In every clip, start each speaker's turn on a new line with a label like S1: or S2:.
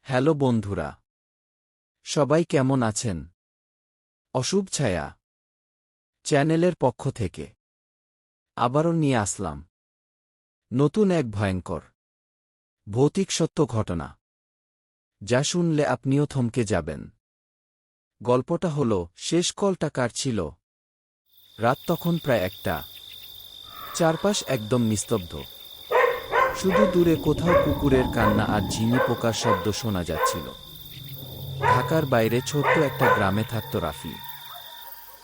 S1: Hello বন্ধুরা, সবাই কেমন আছেন? অশুভ ছায়া চ্যানেলের পক্ষ থেকে আবারও নিয়ে আসলাম নতুন এক ভয়ঙ্কর ভৌতিক সত্য ঘটনা, যা শুনলে আপনিও থমকে যাবেন। গল্পটা হল, শেষ কলটা কার ছিল? রাত তখন প্রায় 1টা। চারপাশ একদম নিস্তব্ধ। শুধু দূরে কোথাও কুকুরের কান্না আর ঝিনি পোকার শব্দ শোনা যাচ্ছিল। ঢাকার বাইরে ছোট্ট একটা গ্রামে থাকত রাফি।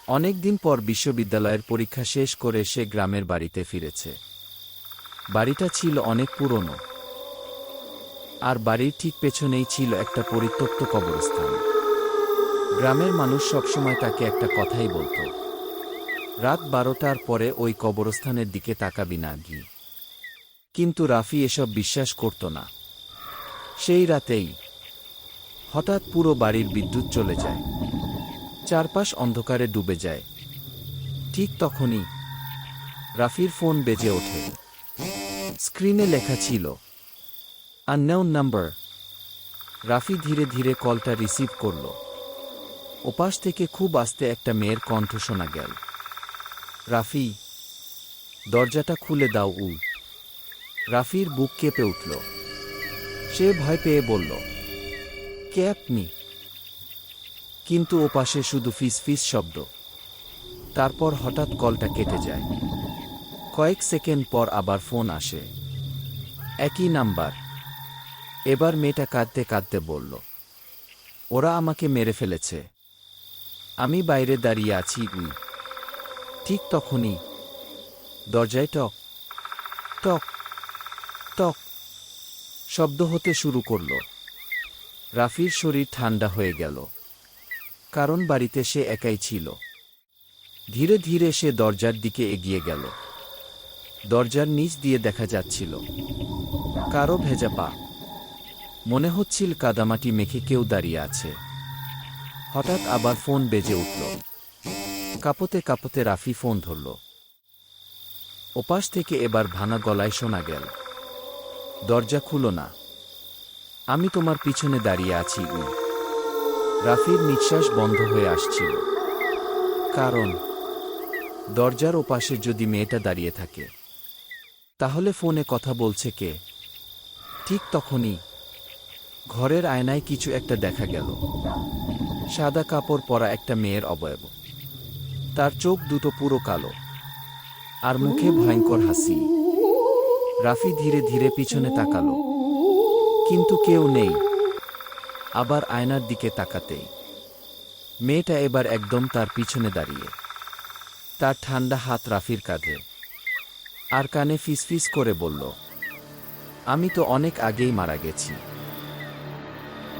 S1: অনেকদিন পর বিশ্ববিদ্যালয়ের পরীক্ষা শেষ করে সে গ্রামের বাড়িতে ফিরেছে। বাড়িটা ছিল অনেক পুরনো, আর বাড়ির ঠিক পেছনেই ছিল একটা পরিত্যক্ত কবরস্থান। গ্রামের মানুষ সবসময় তাকে একটা কথাই বলত, রাত 12টার পরে ওই কবরস্থানের দিকে তাকাবি না গি। কিন্তু রাফি এসব বিশ্বাস করত না। সেই রাতেই হঠাৎ পুরো বাড়ির বিদ্যুৎ চলে যায়, চারপাশ অন্ধকারে ডুবে যায়। ঠিক তখনই রাফির ফোন বেজে ওঠে। স্ক্রিনে লেখা ছিল আননোন নাম্বার। রাফি ধীরে ধীরে কলটা রিসিভ করল। ওপাশ থেকে খুব আস্তে একটা মেয়ের কণ্ঠ শোনা গেল। রাফি, দরজাটা খুলে দাও। রাফির বুক কেঁপে উঠল। সে ভয় পেয়ে বলল, কে আপনি? কিন্তু ওপাশে শুধু ফিস ফিস শব্দ। তারপর হঠাৎ কলটা কেটে যায়। কয়েক সেকেন্ড পর আবার ফোন আসে, একই নাম্বার। এবার মেয়েটা কাঁদতে কাঁদতে বলল, ওরা আমাকে মেরে ফেলেছে, আমি বাইরে দাঁড়িয়ে আছি। ঠিক তখনই দরজায় টক টক টক শব্দ হতে শুরু করল। রাফির শরীর ঠান্ডা হয়ে গেল, কারণ বাড়িতে সে একাই ছিল। ধীরে ধীরে সে দরজার দিকে এগিয়ে গেল। দরজার নিচ দিয়ে দেখা যাচ্ছিল কারো ভেজা পা। মনে হচ্ছিল কাদামাটি মেখে কেউ দাঁড়িয়ে আছে। হঠাৎ আবার ফোন বেজে উঠল। কাঁপতে কাঁপতে রাফি ফোন ধরল। ওপাশ থেকে এবার ভাঙা গলায় শোনা গেল, দরজা খুলো না, আমি তোমার পিছনে দাঁড়িয়ে আছি। রাফির নিঃশ্বাস বন্ধ হয়ে আসছিল, কারণ দরজার ওপাশে যদি মেয়েটা দাঁড়িয়ে থাকে, তাহলে ফোনে কথা বলছে কে? ঠিক তখনই ঘরের আয়নায় কিছু একটা দেখা গেল। সাদা কাপড় পরা একটা মেয়ের অবয়ব। তার চোখ দুটো পুরো কালো, আর মুখে ভয়ঙ্কর হাসি। রাফি ধীরে ধীরে পিছনে তাকালো, কিন্তু কেউ নেই। আবার আয়নার দিকে তাকাতেই মেয়েটা এবার একদম তার পিছনে দাঁড়িয়ে। তার ঠান্ডা হাত রাফির কাঁধে, আর কানে ফিসফিস করে বলল, আমি তো অনেক আগেই মারা গেছি।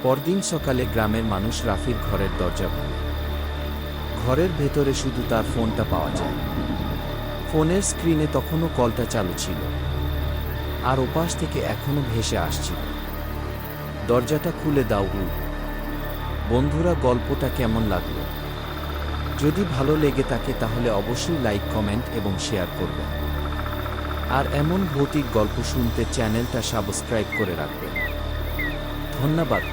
S1: পরদিন সকালে গ্রামের মানুষ রাফির ঘরের দরজা ভাঙে। ঘরের ভেতরে শুধু তার ফোনটা পাওয়া যায়। ফোনের স্ক্রিনে তখনও কলটা চালু ছিল, আর ওপাশ থেকে এখনো ভেসে আসছিল, দরজাটা খুলে দাও। বন্ধুরা, গল্পটা কেমন লাগলো? যদি ভালো লেগে থাকে তাহলে অবশ্যই লাইক, কমেন্ট এবং শেয়ার করবেন। আর এমন ভৌতিক গল্প শুনতে চ্যানেলটা সাবস্ক্রাইব করে রাখবেন। ধন্যবাদ।